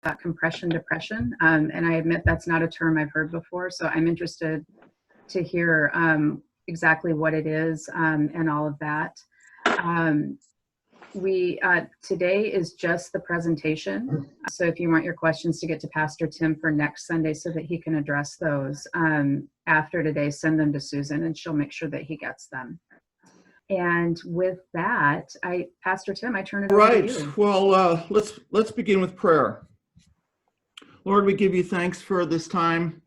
about compression depression, and I admit that's not a term I've heard before, so I'm interested to hear exactly what it is and all of that. Today is just the presentation, so if you want your questions to get to Pastor Tim for next Sunday so that he can address those after today, send them to Susan and she'll make sure that he gets them. And with that, Pastor Tim, I turn it over to you. Well, let's begin with prayer. Lord, we give you thanks for this time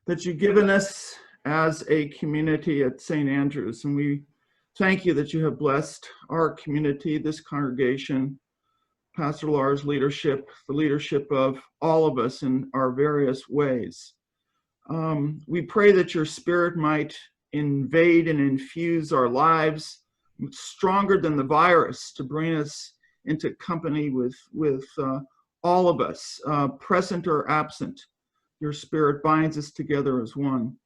that you've given us as a community at St. Andrews, and we thank you that you have blessed our community, this congregation, Pastor Laura's leadership, the leadership of all of us in our various ways. We pray that your Spirit might invade and infuse our lives stronger than the virus to bring us into company with all of us, present or absent. Your Spirit binds us together as one.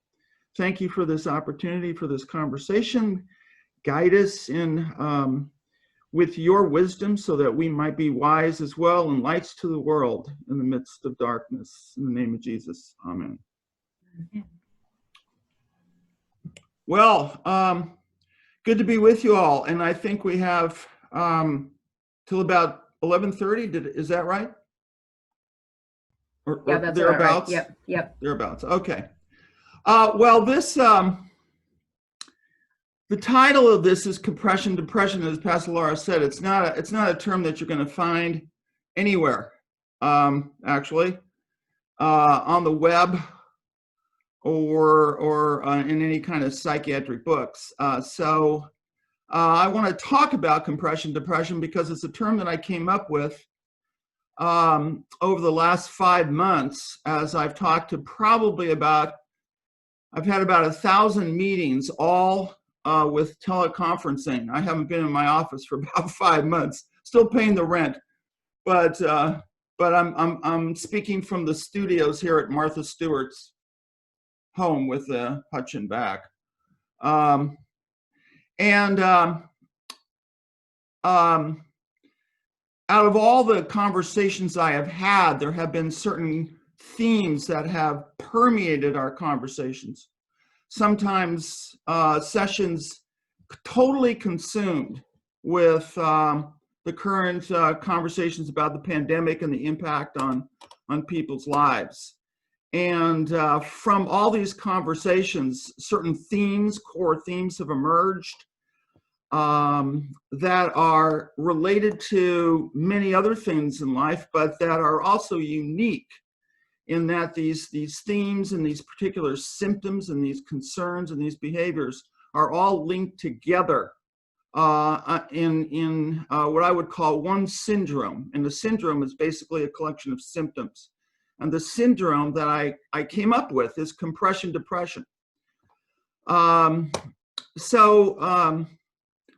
Thank you for this opportunity, for this conversation. Guide us in with your wisdom so that we might be wise as well and lights to the world in the midst of darkness. In the name of Jesus, amen. Well, good to be with you all. And I think we have till about 11:30. Is that right? Yeah, that's thereabouts? Right. Yep. Thereabouts. Okay. Well, this the title of this is Compression Depression, as Pastor Laura said. It's not a term that you're going to find anywhere, actually, on the web or in any kind of psychiatric books. So I want to talk about compression depression because it's a term that I came up with over the last 5 months, as I've talked to I've had about 1,000 meetings, all with teleconferencing. I haven't been in my office for about 5 months, still paying the rent, but I'm speaking from the studios here at Martha Stewart's home with the hutch and back. Out of all the conversations I have had, there have been certain themes that have permeated our conversations. Sometimes sessions totally consumed with the current conversations about the pandemic and the impact on people's lives. And from all these conversations, certain themes, core themes have emerged that are related to many other things in life, but that are also unique in that these themes and these particular symptoms and these concerns and these behaviors are all linked together in what I would call one syndrome. And the syndrome is basically a collection of symptoms. And the syndrome that I came up with is compression depression.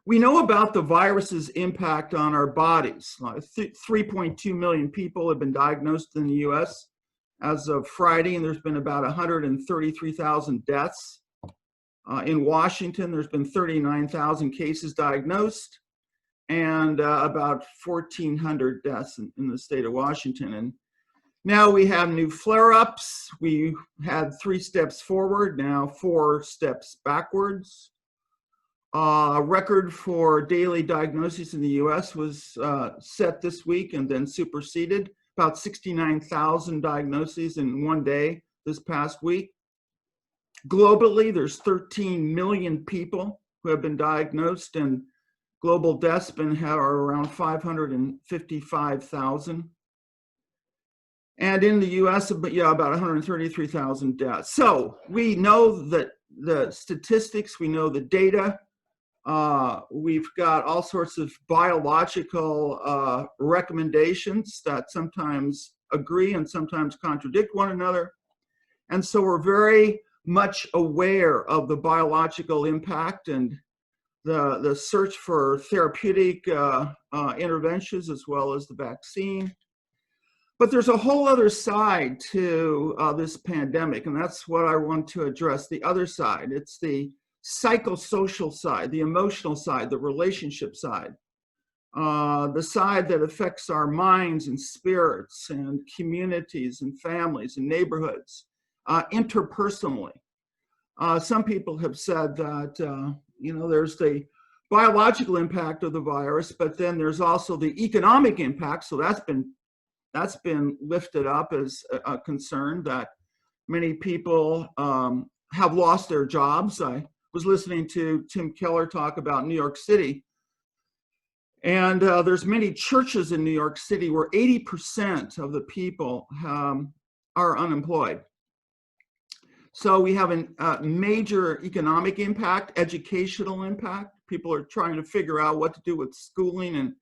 We know about the virus's impact on our bodies. 3.2 million people have been diagnosed in the US as of Friday, and there's been about 133,000 deaths. In Washington, there's been 39,000 cases diagnosed and about 1,400 deaths in the state of Washington. And now we have new flare-ups. We had 3 steps forward, now 4 steps backwards. A record for daily diagnoses in the US was set this week and then superseded. About 69,000 diagnoses in one day this past week. Globally, there's 13 million people who have been diagnosed, and global deaths are around 555,000. And in the US, about 133,000 deaths. So we know that the statistics, we know the data. We've got all sorts of biological recommendations that sometimes agree and sometimes contradict one another. And so we're very much aware of the biological impact and the search for therapeutic interventions as well as the vaccine. But there's a whole other side to this pandemic, and that's what I want to address, the other side. It's the psychosocial side, the emotional side, the relationship side. the side that affects our minds and spirits and communities and families and neighborhoods, interpersonally. Some people have said that, there's the biological impact of the virus, but then there's also the economic impact. So that's been lifted up as a concern, that many people have lost their jobs. I was listening to Tim Keller talk about New York City. And there's many churches in New York City where 80% of the people are unemployed. So we have a major economic impact, educational impact. People are trying to figure out what to do with schooling and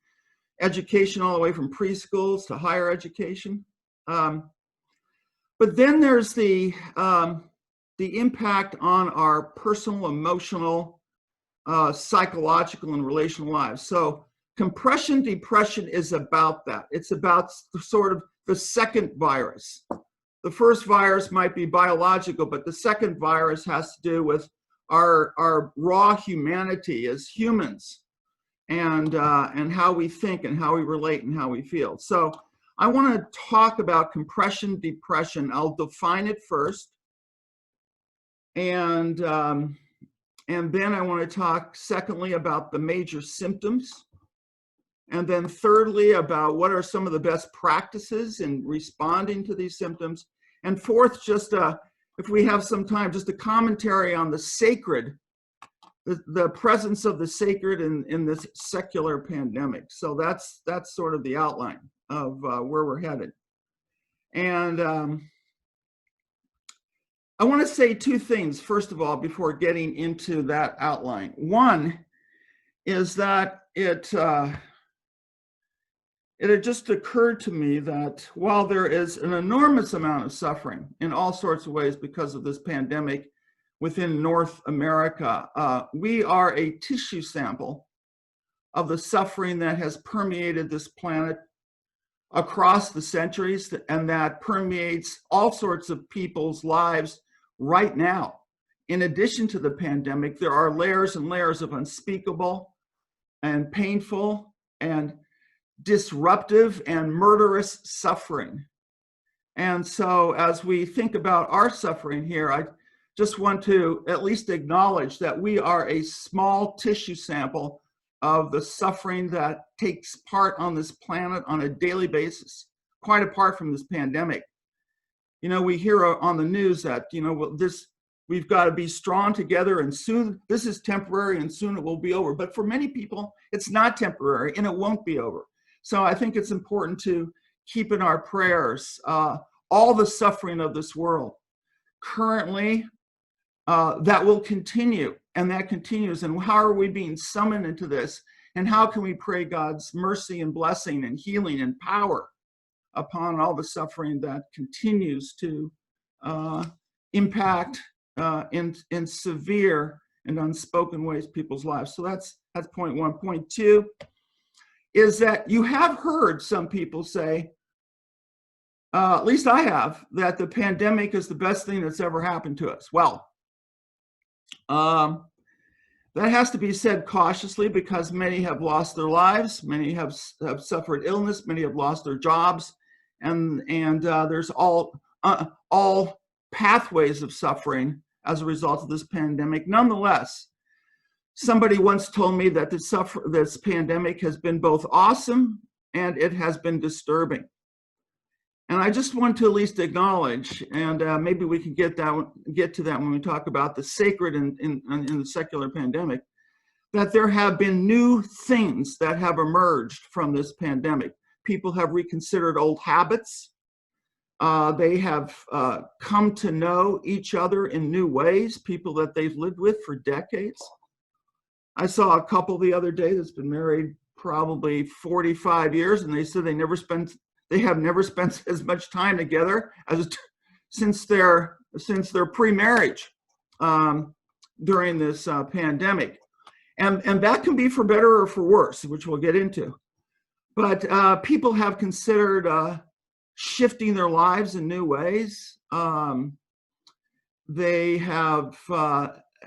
education, all the way from preschools to higher education. But then there's the impact on our personal, emotional, psychological, and relational lives. So compression depression is about that. It's about sort of the second virus. The first virus might be biological, but the second virus has to do with our raw humanity as humans, and how we think and how we relate and how we feel. So I want to talk about compression depression. I'll define it first, and then I want to talk secondly about the major symptoms, and then thirdly about what are some of the best practices in responding to these symptoms, and fourth, just if we have some time, just a commentary on the sacred, the presence of the sacred in this secular pandemic. So that's sort of the outline of where we're headed. And I want to say two things, first of all, before getting into that outline. One is that it had just occurred to me that while there is an enormous amount of suffering in all sorts of ways because of this pandemic within North America, we are a tissue sample of the suffering that has permeated this planet across the centuries, and that permeates all sorts of people's lives right now. In addition to the pandemic, there are layers and layers of unspeakable and painful and disruptive and murderous suffering. And so as we think about our suffering here, I just want to at least acknowledge that we are a small tissue sample of the suffering that takes part on this planet on a daily basis, quite apart from this pandemic. We hear on the news that, we've got to be strong together, and soon this is temporary and soon it will be over. But for many people, it's not temporary and it won't be over. So I think it's important to keep in our prayers all the suffering of this world. Currently, that will continue, and that continues. And how are we being summoned into this? And how can we pray God's mercy and blessing and healing and power upon all the suffering that continues to impact in severe and unspoken ways people's lives? So that's point one. Point two is that you have heard some people say, at least I have, that the pandemic is the best thing that's ever happened to us. Well, that has to be said cautiously, because many have lost their lives, many have suffered illness, many have lost their jobs, and there's all pathways of suffering as a result of this pandemic. Nonetheless, somebody once told me that this pandemic has been both awesome and it has been disturbing. And I just want to at least acknowledge, and maybe we can get to that when we talk about the sacred in the secular pandemic, that there have been new things that have emerged from this pandemic. People have reconsidered old habits. They have come to know each other in new ways, people that they've lived with for decades. I saw a couple the other day that's been married probably 45 years, and they said they have never spent as much time together as since their pre-marriage during this pandemic. And that can be for better or for worse, which we'll get into. But people have considered shifting their lives in new ways. They have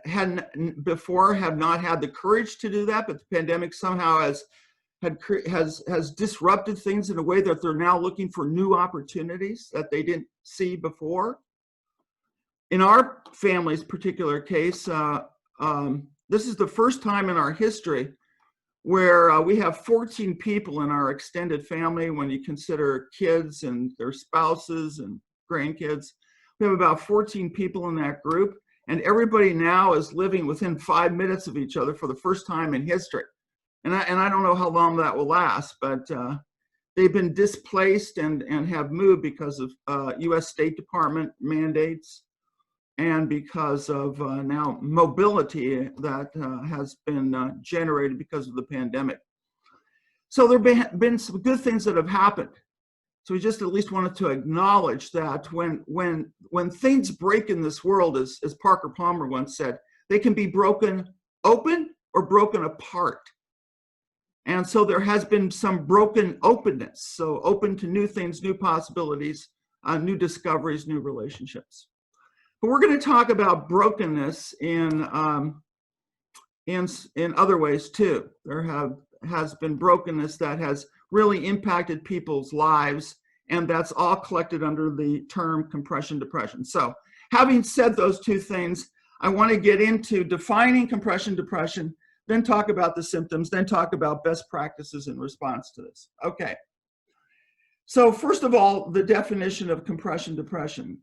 have not had the courage to do that, but the pandemic somehow has has disrupted things in a way that they're now looking for new opportunities that they didn't see before. In our family's particular case, this is the first time in our history where we have 14 people in our extended family. When you consider kids and their spouses and grandkids, we have about 14 people in that group, and everybody now is living within 5 minutes of each other for the first time in history. And I don't know how long that will last, but they've been displaced and have moved because of U.S. State Department mandates and because of now mobility that has been generated because of the pandemic. So there have been some good things that have happened. So we just at least wanted to acknowledge that when things break in this world, as Parker Palmer once said, they can be broken open or broken apart. And so there has been some broken openness, so open to new things, new possibilities, new discoveries, new relationships. But we're going to talk about brokenness in other ways too. There has been brokenness that has really impacted people's lives, and that's all collected under the term compression depression. So having said those two things, I want to get into defining compression depression, then talk about the symptoms, then talk about best practices in response to this. Okay. So first of all, the definition of compression depression.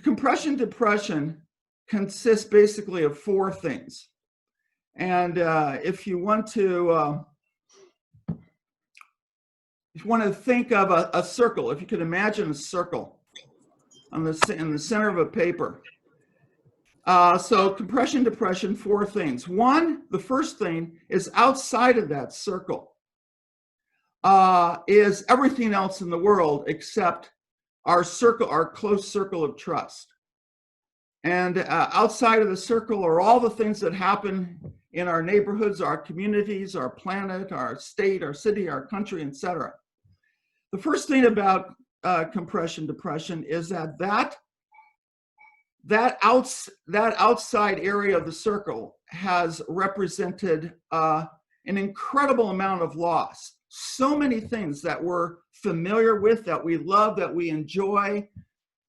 Compression depression consists basically of four things. And if you want to think of a circle, if you could imagine a circle in the center of a paper. So compression depression, four things. One, the first thing is outside of that circle is everything else in the world except our circle, our close circle of trust. And outside of the circle are all the things that happen in our neighborhoods, our communities, our planet, our state, our city, our country, etc. The first thing about compression depression is that outside area of the circle has represented an incredible amount of loss. So many things that we're familiar with, that we love, that we enjoy.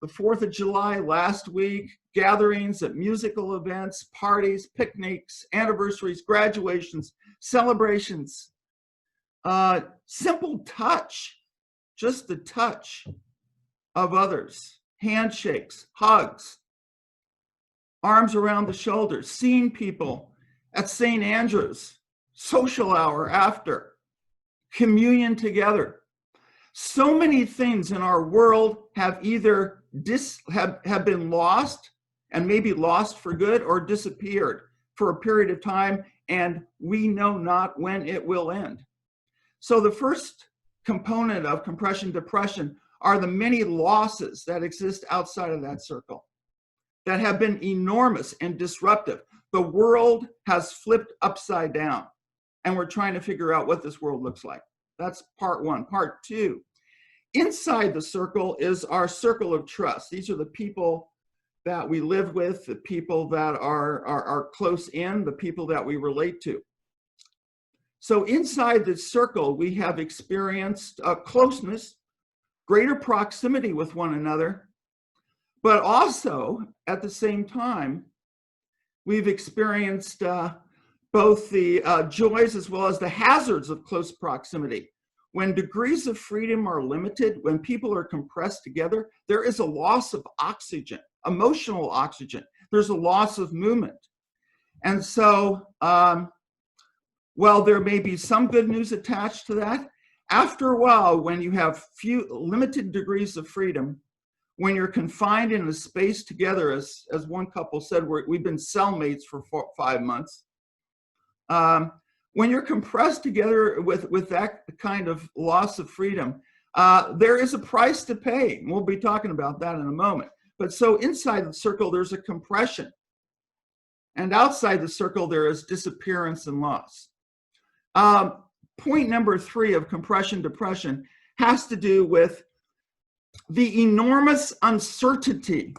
The 4th of July last week, gatherings at musical events, parties, picnics, anniversaries, graduations, celebrations, simple touch, just the touch of others, handshakes, hugs, arms around the shoulders, seeing people at St. Andrew's, social hour after, communion together. So many things in our world have either have been lost, and maybe lost for good, or disappeared for a period of time, and we know not when it will end. So the first component of compression depression are the many losses that exist outside of that circle that have been enormous and disruptive. The world has flipped upside down, and we're trying to figure out what this world looks like. That's part one. Part two, inside the circle is our circle of trust. These are the people that we live with, the people that are close in, the people that we relate to. So inside this circle, we have experienced closeness, greater proximity with one another, but also at the same time, we've experienced both the joys as well as the hazards of close proximity. When degrees of freedom are limited, when people are compressed together, there is a loss of oxygen, emotional oxygen. There's a loss of movement. And so, while there may be some good news attached to that, after a while, when you have limited degrees of freedom, when you're confined in a space together, as one couple said, we've been cellmates for 5 months. When you're compressed together with that kind of loss of freedom, there is a price to pay. We'll be talking about that in a moment. But so inside the circle, there's a compression. And outside the circle, there is disappearance and loss. Point number 3 of compression depression has to do with the enormous uncertainty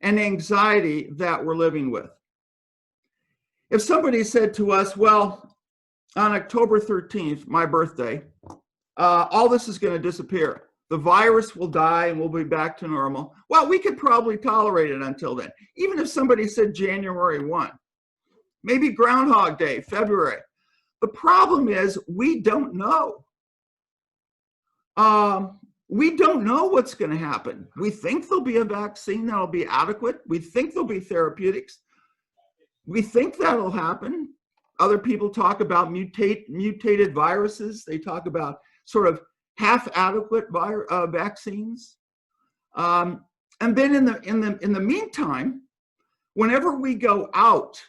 and anxiety that we're living with. If somebody said to us, well, on October 13th, my birthday, all this is going to disappear. The virus will die and we'll be back to normal. Well, we could probably tolerate it until then. Even if somebody said January 1, maybe Groundhog Day, February. The problem is we don't know. We don't know what's going to happen. We think there'll be a vaccine that'll be adequate. We think there'll be therapeutics. We think that'll happen. Other people talk about mutated viruses. They talk about sort of half-adequate vaccines. And then in the meantime, whenever we go out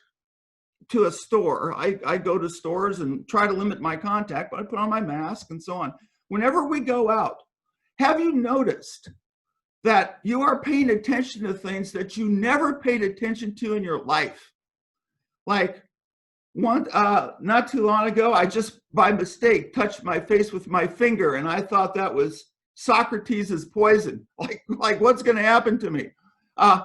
to a store, I go to stores and try to limit my contact, but I put on my mask and so on. Whenever we go out, have you noticed that you are paying attention to things that you never paid attention to in your life? Like not too long ago, I just by mistake touched my face with my finger, and I thought that was Socrates' poison. Like what's going to happen to me?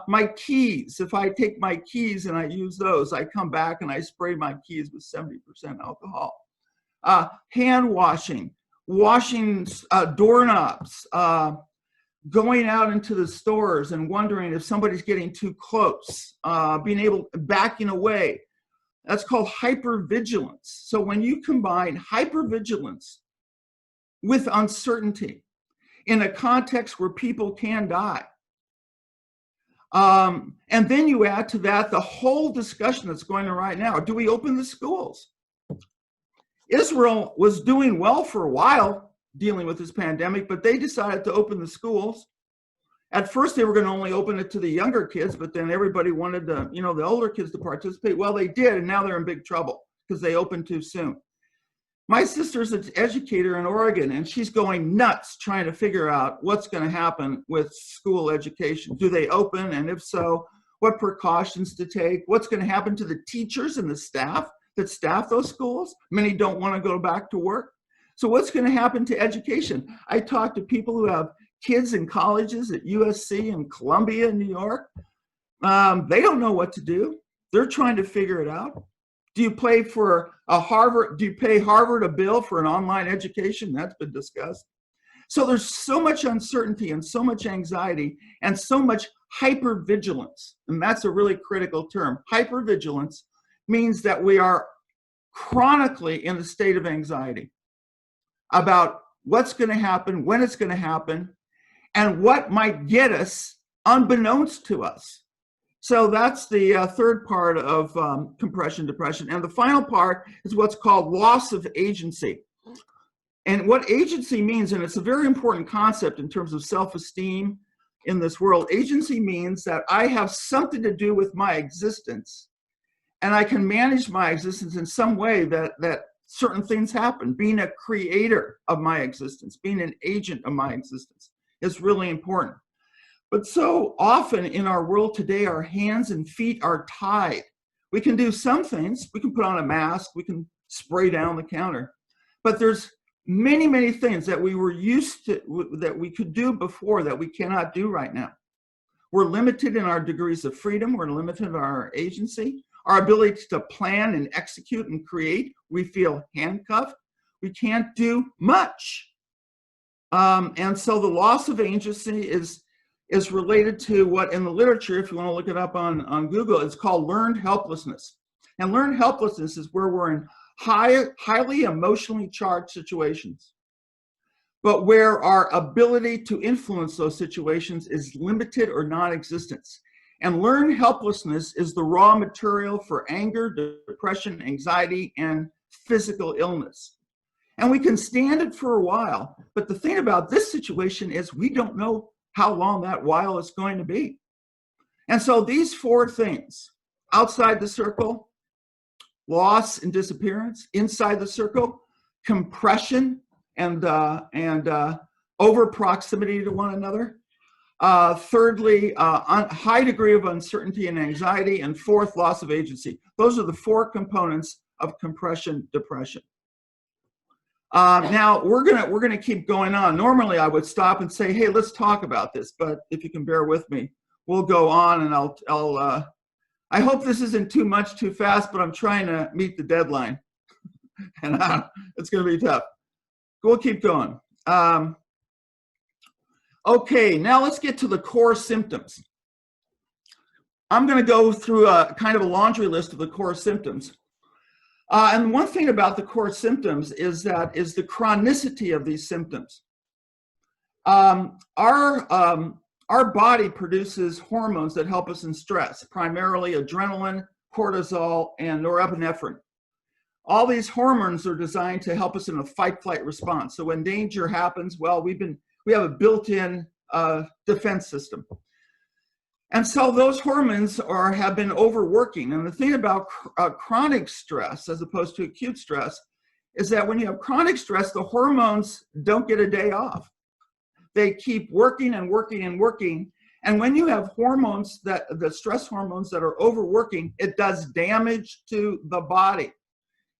My keys, if I take my keys and I use those, I come back and I spray my keys with 70% alcohol. Hand washing, washing doorknobs, going out into the stores and wondering if somebody's getting too close, backing away. That's called hypervigilance. So when you combine hypervigilance with uncertainty in a context where people can die, and then you add to that the whole discussion that's going on right now. Do we open the schools? Israel was doing well for a while dealing with this pandemic, but they decided to open the schools. At first, they were going to only open it to the younger kids, but then everybody wanted the older kids to participate. Well, they did, and now they're in big trouble because they opened too soon. My sister's an educator in Oregon, and she's going nuts trying to figure out what's going to happen with school education. Do they open? And if so, what precautions to take? What's going to happen to the teachers and the staff that staff those schools? Many don't want to go back to work. So what's going to happen to education? I talk to people who have kids in colleges at USC and Columbia in New York. They don't know what to do. They're trying to figure it out. Do you pay for Harvard? Do you pay Harvard a bill for an online education? That's been discussed. So there's so much uncertainty and so much anxiety and so much hypervigilance. And that's a really critical term. Hypervigilance means that we are chronically in a state of anxiety about what's going to happen, when it's going to happen, and what might get us unbeknownst to us. So that's the third part of compression depression. And the final part is what's called loss of agency. And what agency means, and it's a very important concept in terms of self-esteem in this world, agency means that I have something to do with my existence, and I can manage my existence in some way that certain things happen. Being a creator of my existence, being an agent of my existence is really important. But so often in our world today, our hands and feet are tied. We can do some things. We can put on a mask. We can spray down the counter. But there's many, many things that we were used to, that we could do before that we cannot do right now. We're limited in our degrees of freedom. We're limited in our agency. Our ability to plan and execute and create, we feel handcuffed. We can't do much. And so the loss of agency is related to what in the literature, if you want to look it up on Google, it's called learned helplessness. And learned helplessness is where we're in highly emotionally charged situations, but where our ability to influence those situations is limited or non-existent. And learned helplessness is the raw material for anger, depression, anxiety, and physical illness. And we can stand it for a while, but the thing about this situation is we don't know how long that while is going to be. And so these four things, outside the circle, loss and disappearance; inside the circle, compression and over proximity to one another; thirdly, high degree of uncertainty and anxiety; and fourth, loss of agency. Those are the four components of compression depression. Now we're gonna keep going on. Normally I would stop and say, hey, let's talk about this, but if you can bear with me, we'll go on, and I hope this isn't too much too fast, but I'm trying to meet the deadline. And it's going to be tough. We'll keep going. Okay, now let's get to the core symptoms. I'm going to go through a kind of a laundry list of the core symptoms. And one thing about the core symptoms is the chronicity of these symptoms. Our body produces hormones that help us in stress, primarily adrenaline, cortisol, and norepinephrine. All these hormones are designed to help us in a fight-flight response. So when danger happens, well, we have a built-in defense system. And so those hormones have been overworking. And the thing about chronic stress, as opposed to acute stress, is that when you have chronic stress, the hormones don't get a day off. They keep working and working and working. And when you have hormones, the stress hormones that are overworking, it does damage to the body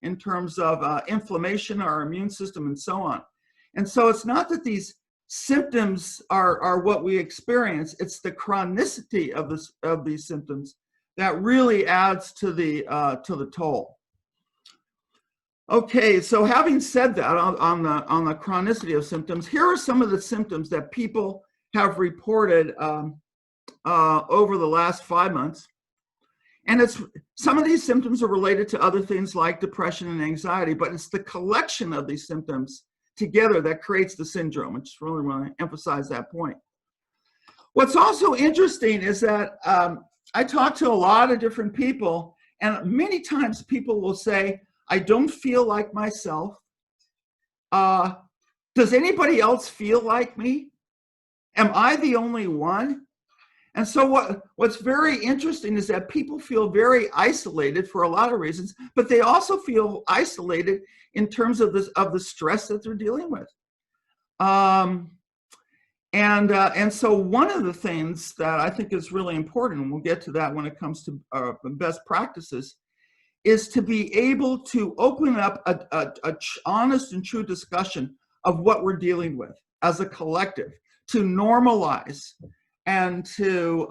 in terms of inflammation, our immune system, and so on. And so it's not that these symptoms are what we experience, it's the chronicity of these symptoms that really adds to the toll. Okay, so having said that on the chronicity of symptoms, here are some of the symptoms that people have reported over the last 5 months. And some of these symptoms are related to other things like depression and anxiety, but it's the collection of these symptoms together that creates the syndrome. I just really want to emphasize that point. What's also interesting is that I talk to a lot of different people, and many times people will say, I don't feel like myself. Does anybody else feel like me? Am I the only one? And so what's very interesting is that people feel very isolated for a lot of reasons, but they also feel isolated in terms of the stress that they're dealing with. And so one of the things that I think is really important, and we'll get to that when it comes to best practices, is to be able to open up a honest and true discussion of what we're dealing with as a collective, to normalize and to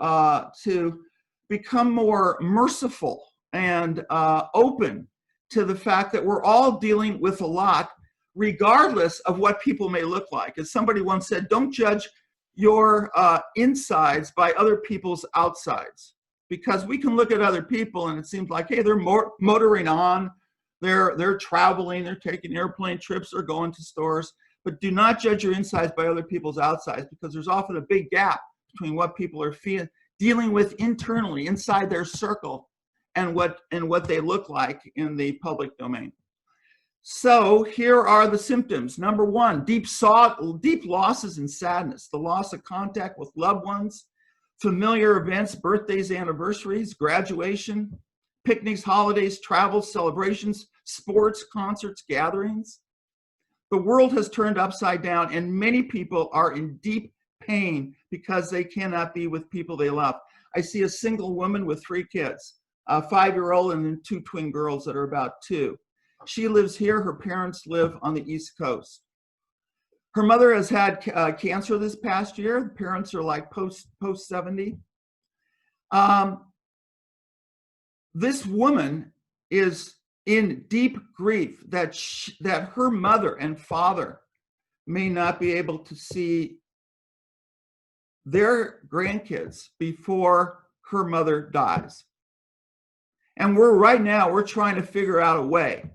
become more merciful and open to the fact that we're all dealing with a lot, regardless of what people may look like. As somebody once said, don't judge your insides by other people's outsides, because we can look at other people and it seems like, hey, they're motoring on, they're traveling, they're taking airplane trips, they're going to stores, but do not judge your insides by other people's outsides, because there's often a big gap between what people are dealing with internally inside their circle and what they look like in the public domain. So here are the symptoms. Number one, deep losses and sadness, the loss of contact with loved ones, familiar events, birthdays, anniversaries, graduation, picnics, holidays, travels, celebrations, sports, concerts, gatherings. The world has turned upside down, and many people are in deep pain because they cannot be with people they love. I see a single woman with 3 kids, a 5-year-old and then 2 twin girls that are about 2. She lives here. Her parents live on the East Coast. Her mother has had cancer this past year. The parents are like post 70. This woman is in deep grief that her mother and father may not be able to see their grandkids before her mother dies. And we're trying to figure out a way,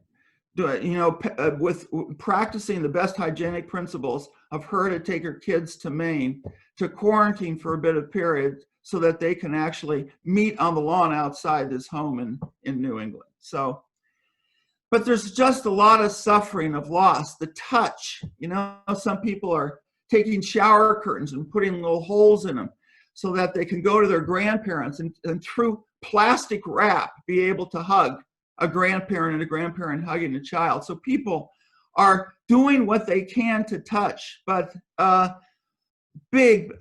with practicing the best hygienic principles of her to take her kids to Maine to quarantine for a bit of period so that they can actually meet on the lawn outside this home in New England. So, but there's just a lot of suffering of loss. The touch, some people are taking shower curtains and putting little holes in them so that they can go to their grandparents and through plastic wrap be able to hug a grandparent and a grandparent hugging a child. So people are doing what they can to touch, but a big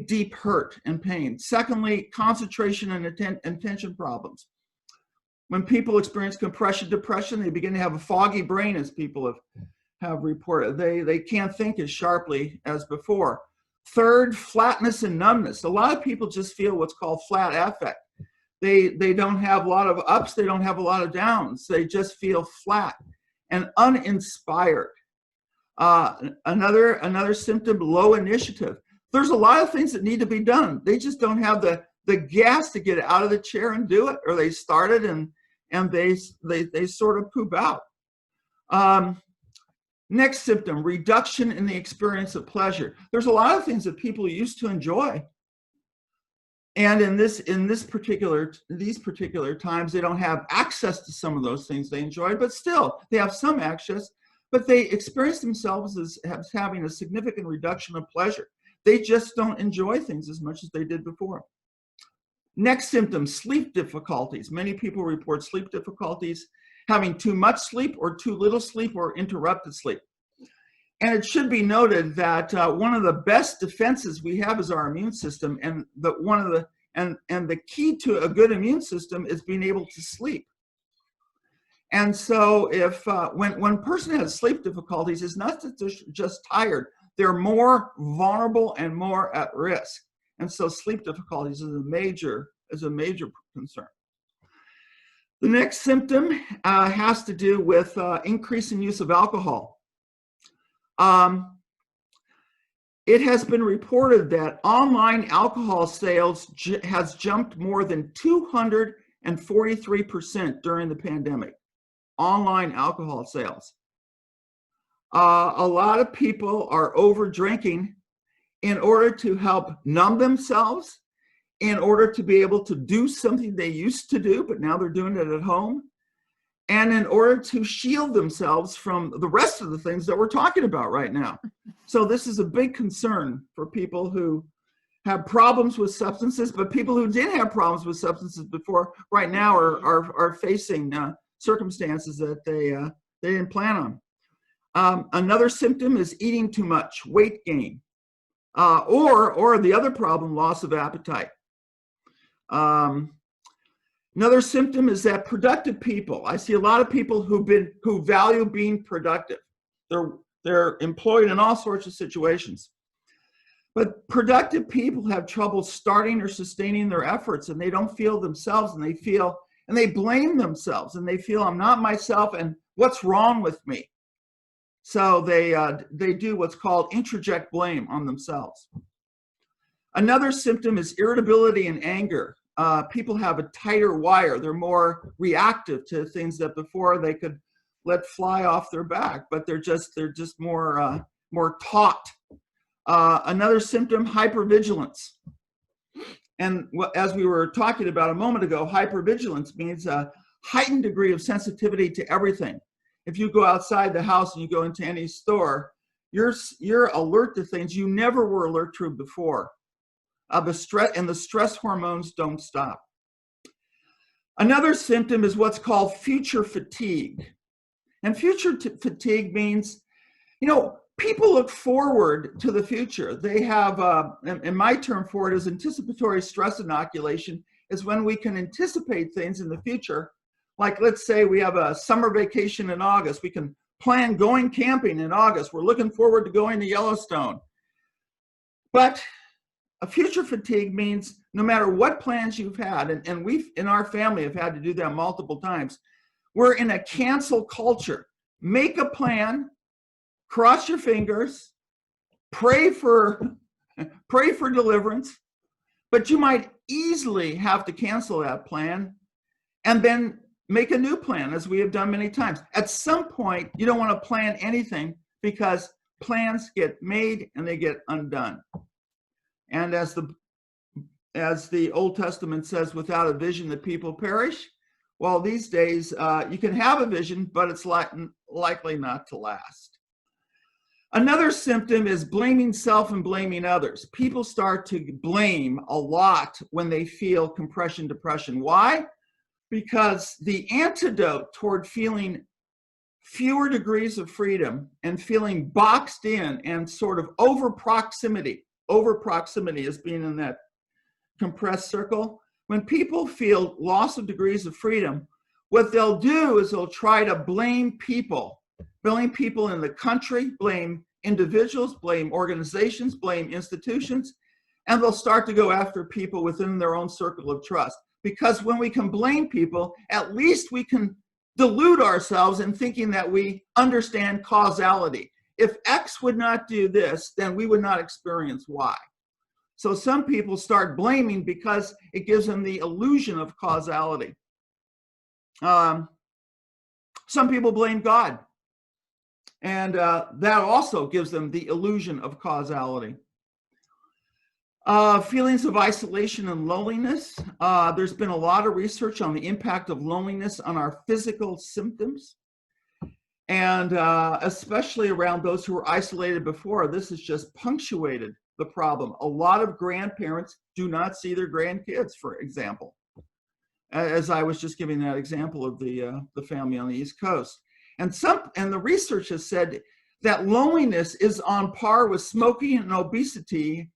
deep hurt and pain. Secondly, concentration and attention problems. When people experience compression depression, they begin to have a foggy brain, as people have reported. They can't think as sharply as before. Third, flatness and numbness. A lot of people just feel what's called flat affect. They don't have a lot of ups. They don't have a lot of downs. They just feel flat and uninspired. Another symptom, low initiative. There's a lot of things that need to be done. They just don't have the gas to get out of the chair and do it, or they started and they sort of poop out. Next symptom, reduction in the experience of pleasure. There's a lot of things that people used to enjoy, and in these particular times, they don't have access to some of those things they enjoyed, but still they have some access. But they experience themselves as having a significant reduction of pleasure. They just don't enjoy things as much as they did before. Next symptom, sleep difficulties. Many people report sleep difficulties, having too much sleep or too little sleep or interrupted sleep. And it should be noted that one of the best defenses we have is our immune system, and the key to a good immune system is being able to sleep. And so if when a person has sleep difficulties, it's not that they're just tired, they're more vulnerable and more at risk. And so sleep difficulties is a major concern. The next symptom has to do with increasing use of alcohol. It has been reported that online alcohol sales has jumped more than 243% during the pandemic. Online alcohol sales. A lot of people are over drinking in order to help numb themselves, in order to be able to do something they used to do, but now they're doing it at home, and in order to shield themselves from the rest of the things that we're talking about right now. So this is a big concern for people who have problems with substances, but people who did have problems with substances before right now are facing circumstances that they didn't plan on. Another symptom is eating too much, weight gain, or the other problem, loss of appetite. Another symptom is that productive people. I see a lot of people who value being productive. They're employed in all sorts of situations. But productive people have trouble starting or sustaining their efforts, and they don't feel themselves, and they blame themselves, and they feel, I'm not myself, and what's wrong with me? So they do what's called introject blame on themselves. Another symptom is irritability and anger. People have a tighter wire. They're more reactive to things that before they could let fly off their back, but they're just more taut. Another symptom, hypervigilance. And as we were talking about a moment ago, hypervigilance means a heightened degree of sensitivity to everything. If you go outside the house and you go into any store, you're alert to things you never were alert to before. The stress hormones don't stop. Another symptom is what's called future fatigue. And future fatigue means, people look forward to the future. They have, and my term for it is anticipatory stress inoculation, is when we can anticipate things in the future. Like, let's say we have a summer vacation in August. We can plan going camping in August. We're looking forward to going to Yellowstone. But a future fatigue means no matter what plans you've had, and we've in our family have had to do that multiple times, we're in a cancel culture. Make a plan, cross your fingers, pray for deliverance, but you might easily have to cancel that plan and then make a new plan, as we have done many times. At some point, you don't want to plan anything because plans get made and they get undone. And as the Old Testament says, without a vision, the people perish. Well, these days, you can have a vision, but it's likely not to last. Another symptom is blaming self and blaming others. People start to blame a lot when they feel compression depression. Why? Because the antidote toward feeling fewer degrees of freedom and feeling boxed in and sort of over proximity as being in that compressed circle. When people feel loss of degrees of freedom, what they'll do is they'll try to blame people in the country, blame individuals, blame organizations, blame institutions, and they'll start to go after people within their own circle of trust. because when we can blame people, at least we can delude ourselves in thinking that we understand causality. If X would not do this, then we would not experience Y. So some people start blaming because it gives them the illusion of causality. Some people blame God, and that also gives them the illusion of causality. Feelings of isolation and loneliness. There's been a lot of research on the impact of loneliness on our physical symptoms, and especially around those who were isolated before. This has just punctuated the problem. A lot of grandparents do not see their grandkids, for example, as I was just giving that example of the family on the East Coast. And the research has said that loneliness is on par with smoking and obesity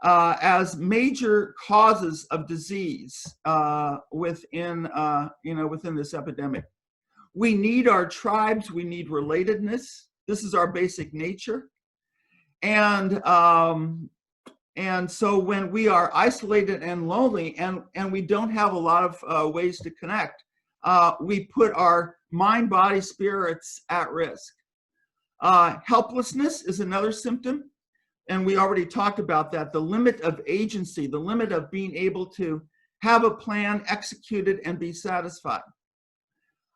as major causes of disease within this epidemic. We need our tribes. We need relatedness. This is our basic nature. And so when we are isolated and lonely, and we don't have a lot of ways to connect, we put our mind, body, spirits at risk. Helplessness is another symptom, and we already talked about that. The limit of agency, the limit of being able to have a plan, execute it, and be satisfied.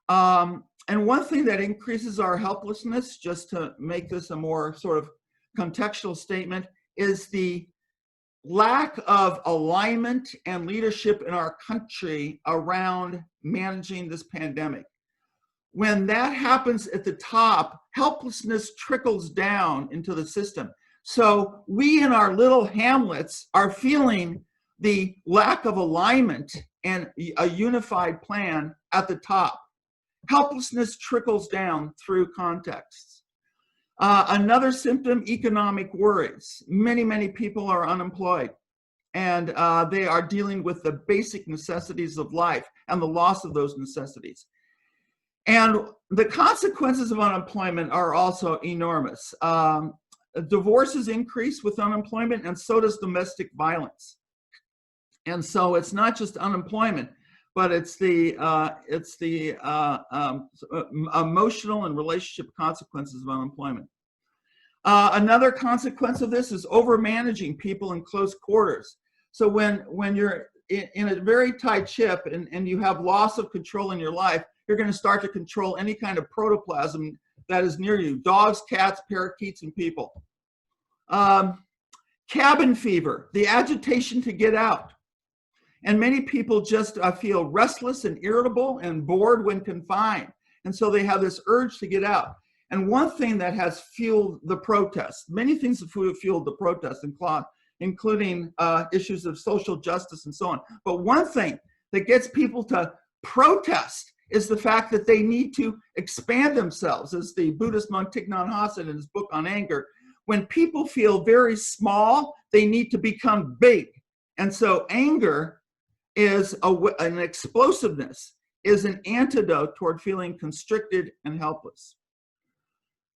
And one thing that increases our helplessness, just to make this a more sort of contextual statement, is the lack of alignment and leadership in our country around managing this pandemic. When that happens at the top, helplessness trickles down into the system. So we in our little hamlets are feeling the lack of alignment and a unified plan at the top. Helplessness trickles down through contexts. Another symptom, economic worries. Many people are unemployed, and they are dealing with the basic necessities of life and the loss of those necessities. And the consequences of unemployment are also enormous. Divorces increase with unemployment, and so does domestic violence. And so it's not just unemployment, but it's the emotional and relationship consequences of unemployment. Another consequence of this is overmanaging people in close quarters. So when you're in a very tight ship and you have loss of control in your life, you're going to start to control any kind of protoplasm that is near you: dogs, cats, parakeets, and people. Cabin fever, the agitation to get out. And many people just feel restless and irritable and bored when confined. And so they have this urge to get out. And one thing that has fueled the protests, many things have fueled the protests, including issues of social justice and so on. But one thing that gets people to protest is the fact that they need to expand themselves. As the Buddhist monk Thich Nhat Hanh said in his book on anger, when people feel very small, they need to become big. And so anger is an explosiveness, is an antidote toward feeling constricted and helpless.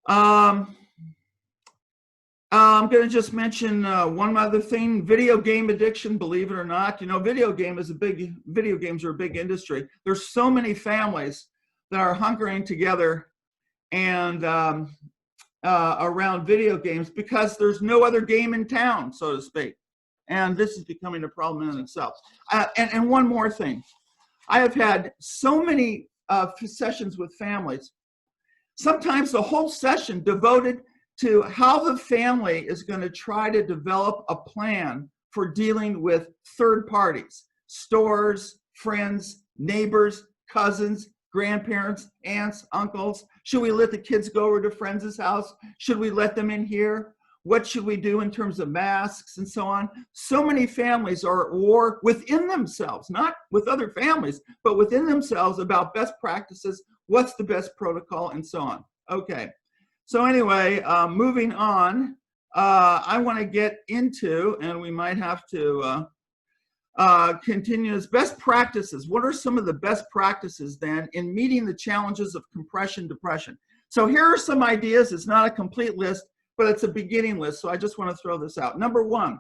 I'm going to just mention one other thing: video game addiction. Believe it or not, video games are a big industry. There's so many families that are hunkering together and around video games because there's no other game in town, so to speak. And this is becoming a problem in itself. And one more thing. I have had so many sessions with families, sometimes the whole session devoted to how the family is going to try to develop a plan for dealing with third parties: stores, friends, neighbors, cousins, grandparents, aunts, uncles. Should we let the kids go over to friends' house? Should we let them in here? What should we do in terms of masks and so on? So many families are at war within themselves, not with other families, but within themselves about best practices, what's the best protocol, and so on. Okay, so anyway, moving on, I want to get into, and we might have to continue as best practices. What are some of the best practices then in meeting the challenges of compression depression? So here are some ideas. It's not a complete list, but it's a beginning list, so I just want to throw this out. Number one,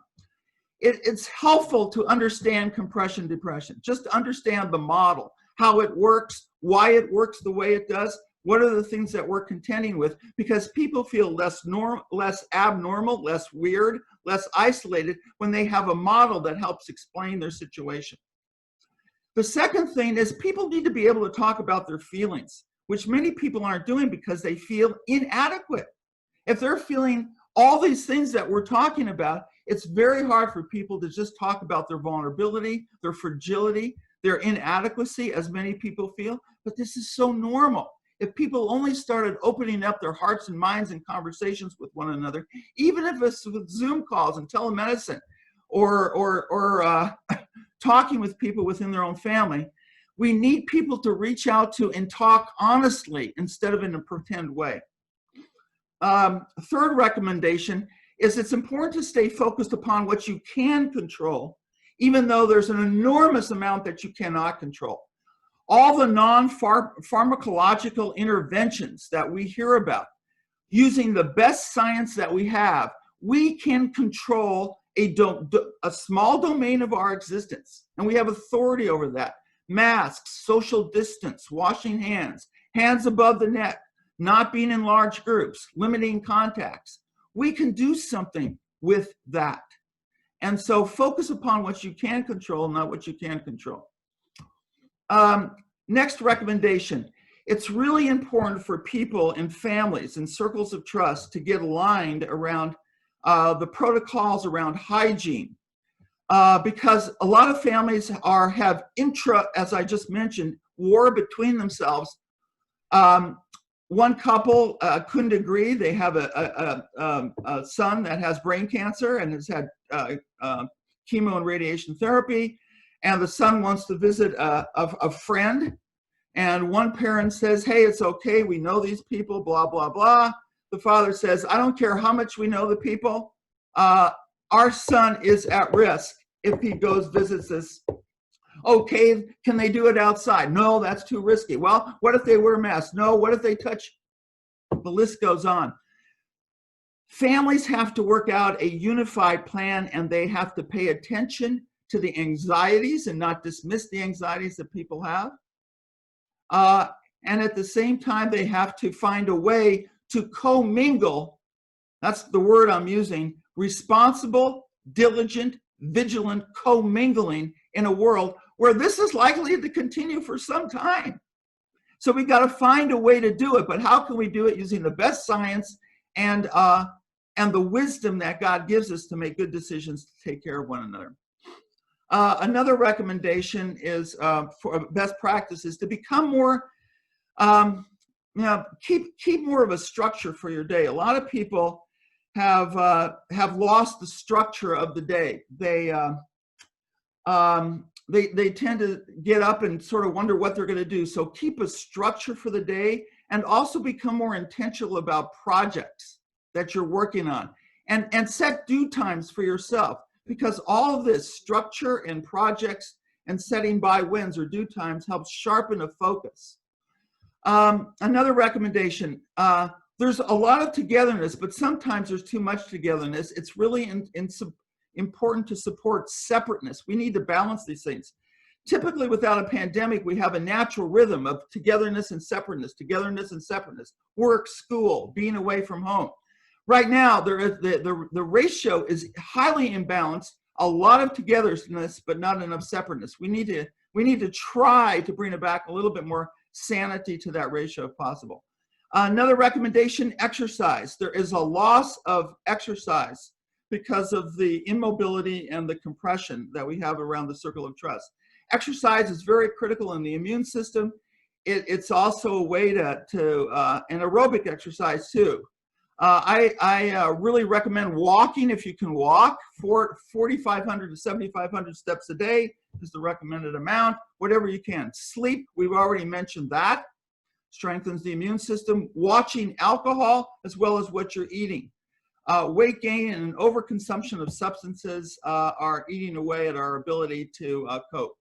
it's helpful to understand compression depression, just to understand the model, how it works, why it works the way it does, what are the things that we're contending with, because people feel less abnormal, less weird, less isolated when they have a model that helps explain their situation. The second thing is people need to be able to talk about their feelings, which many people aren't doing because they feel inadequate. If they're feeling all these things that we're talking about, it's very hard for people to just talk about their vulnerability, their fragility, their inadequacy, as many people feel. But this is so normal. If people only started opening up their hearts and minds in conversations with one another, even if it's with Zoom calls and telemedicine, or talking with people within their own family, we need people to reach out to and talk honestly instead of in a pretend way. Third recommendation is it's important to stay focused upon what you can control, even though there's an enormous amount that you cannot control. All the non-pharmacological interventions that we hear about, using the best science that we have, we can control a small domain of our existence, and we have authority over that. Masks, social distance, washing hands, hands above the neck, not being in large groups, limiting contacts. We can do something with that. And so focus upon what you can control, not what you can't control. Next recommendation. It's really important for people and families and circles of trust to get aligned around the protocols around hygiene. Because a lot of families have as I just mentioned, war between themselves. One couple couldn't agree. They have a son that has brain cancer and has had chemo and radiation therapy, and the son wants to visit a friend, and one parent says, hey, it's okay, we know these people, blah, blah, blah. The father says, I don't care how much we know the people, our son is at risk if he goes visits this. Okay, can they do it outside? No, that's too risky. Well, what if they wear masks? No, what if they touch? The list goes on. Families have to work out a unified plan, and they have to pay attention to the anxieties and not dismiss the anxieties that people have. And at the same time, they have to find a way to commingle. That's the word I'm using. Responsible, diligent, vigilant commingling in a world where this is likely to continue for some time. So we got to find a way to do it. But how can we do it? Using the best science and the wisdom that God gives us to make good decisions to take care of one another. Another recommendation is for best practices to become more, keep more of a structure for your day. A lot of people have lost the structure of the day. They tend to get up and sort of wonder what they're going to do. So keep a structure for the day, and also become more intentional about projects that you're working on, and set due times for yourself, because all of this structure and projects and setting by wins or due times helps sharpen a focus. Another recommendation, there's a lot of togetherness, but sometimes there's too much togetherness. It's really important to support separateness. We need to balance these things. Typically, without a pandemic, we have a natural rhythm of togetherness and separateness, work, school, being away from home. Right now, the ratio is highly imbalanced. A lot of togetherness, but not enough separateness. We need to try to bring it back a little bit more sanity to that ratio if possible. Another recommendation: exercise. There is a loss of exercise because of the immobility and the compression that we have around the circle of trust. Exercise is very critical in the immune system. It's also a way to an aerobic exercise too. I really recommend walking if you can walk. 4,500 to 7,500 steps a day is the recommended amount. Whatever you can. Sleep, we've already mentioned that. Strengthens the immune system. Watching alcohol as well as what you're eating. Weight gain and overconsumption of substances are eating away at our ability to cope.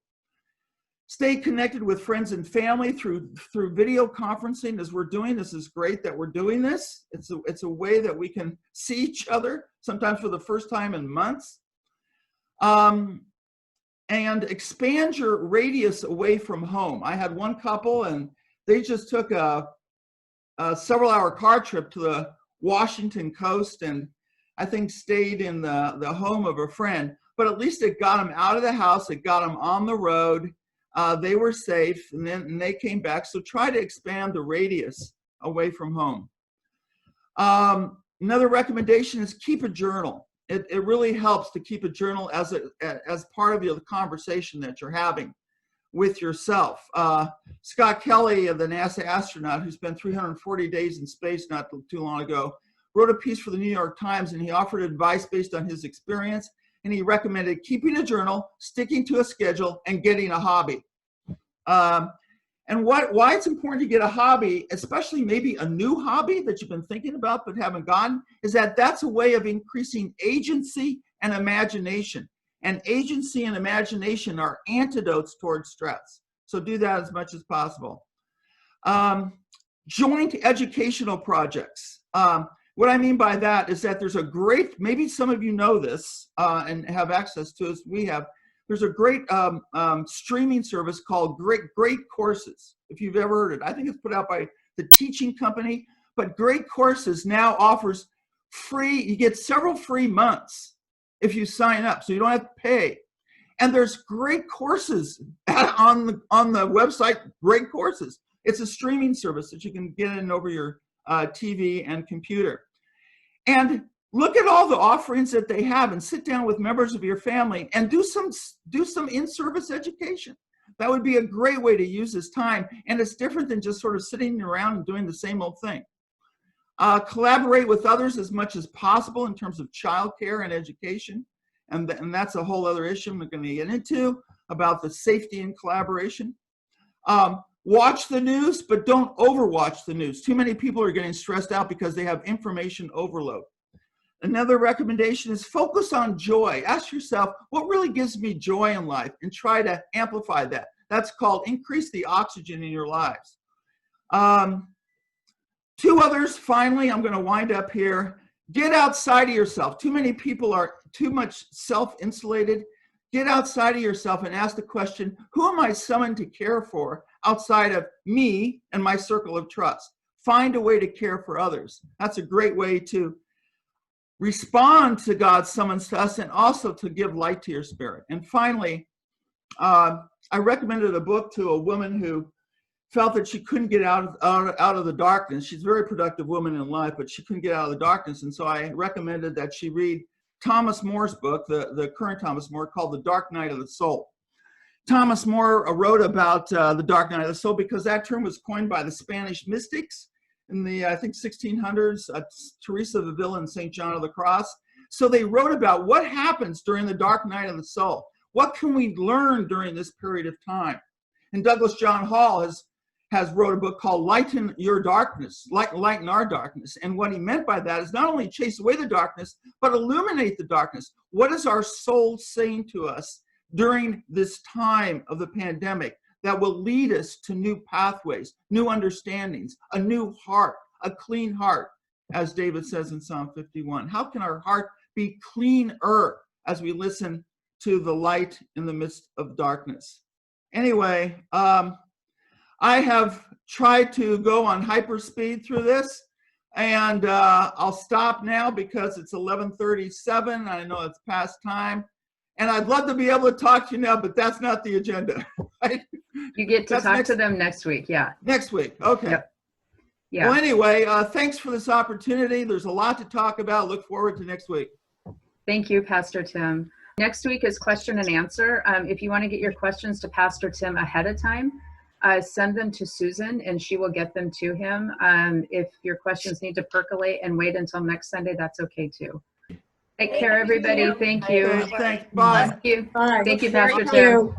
Stay connected with friends and family through video conferencing, as we're doing. This is great that we're doing this. It's a way that we can see each other, sometimes for the first time in months. And expand your radius away from home. I had one couple, and they just took a several-hour car trip to the Washington coast, and I think stayed in the home of a friend. But at least it got them out of the house. It got them on the road. They were safe, and they came back. So try to expand the radius away from home. Another recommendation is keep a journal. It really helps to keep a journal as part of the conversation that you're having with yourself. Scott Kelly, the NASA astronaut who spent 340 days in space not too long ago, wrote a piece for the New York Times, and he offered advice based on his experience, and he recommended keeping a journal, sticking to a schedule, and getting a hobby. And why it's important to get a hobby, especially maybe a new hobby that you've been thinking about but haven't gotten, is that that's a way of increasing agency and imagination. And agency and imagination are antidotes towards stress. So do that as much as possible. Joint educational projects. What I mean by that is that there's a great, maybe some of you know this and have access to this, we have. There's a great streaming service called Great Courses, if you've ever heard it. I think it's put out by the teaching company, but Great Courses now offers free, you get several free months if you sign up, so you don't have to pay. And there's great courses on the website, Great Courses. It's a streaming service that you can get in over your TV and computer. And look at all the offerings that they have, and sit down with members of your family and do some in-service education. That would be a great way to use this time, and it's different than just sort of sitting around and doing the same old thing. Collaborate with others as much as possible in terms of childcare and education, and that's a whole other issue I'm going to get into about the safety and collaboration. Watch the news, but don't overwatch the news. Too many people are getting stressed out because they have information overload. Another recommendation is focus on joy. Ask yourself, what really gives me joy in life? And try to amplify that. That's called increase the oxygen in your lives. Two others, finally, I'm going to wind up here. Get outside of yourself. Too many people are too much self-insulated. Get outside of yourself and ask the question, who am I summoned to care for outside of me and my circle of trust? Find a way to care for others. That's a great way to respond to God's summons to us, and also to give light to your spirit. And finally, I recommended a book to a woman who felt that she couldn't get out of the darkness. She's a very productive woman in life, but she couldn't get out of the darkness. And so I recommended that she read Thomas More's book, the current Thomas More, called The Dark Night of the Soul. Thomas More wrote about the dark night of the soul because that term was coined by the Spanish mystics in the, I think, 1600s, Teresa of Avila and St. John of the Cross. So they wrote about what happens during the dark night of the soul. What can we learn during this period of time? And Douglas John Hall has wrote a book called Lighten Your Darkness, Lighten Our Darkness. And what he meant by that is not only chase away the darkness, but illuminate the darkness. What is our soul saying to us during this time of the pandemic that will lead us to new pathways, new understandings, a new heart, a clean heart, as David says in Psalm 51. How can our heart be cleaner as we listen to the light in the midst of darkness? Anyway, I have tried to go on hyperspeed through this, and I'll stop now because it's 11:37. I know it's past time. And I'd love to be able to talk to you now, but that's not the agenda, right? You get to talk to them next week, yeah. Next week, okay. Yep. Yeah. Well, anyway, thanks for this opportunity. There's a lot to talk about. Look forward to next week. Thank you, Pastor Tim. Next week is question and answer. If you want to get your questions to Pastor Tim ahead of time, send them to Susan and she will get them to him. If your questions need to percolate and wait until next Sunday, that's okay too. Take care, everybody. Thank you. Thanks. Bye. Thank you. Bye. Thank you, Pastor Tim.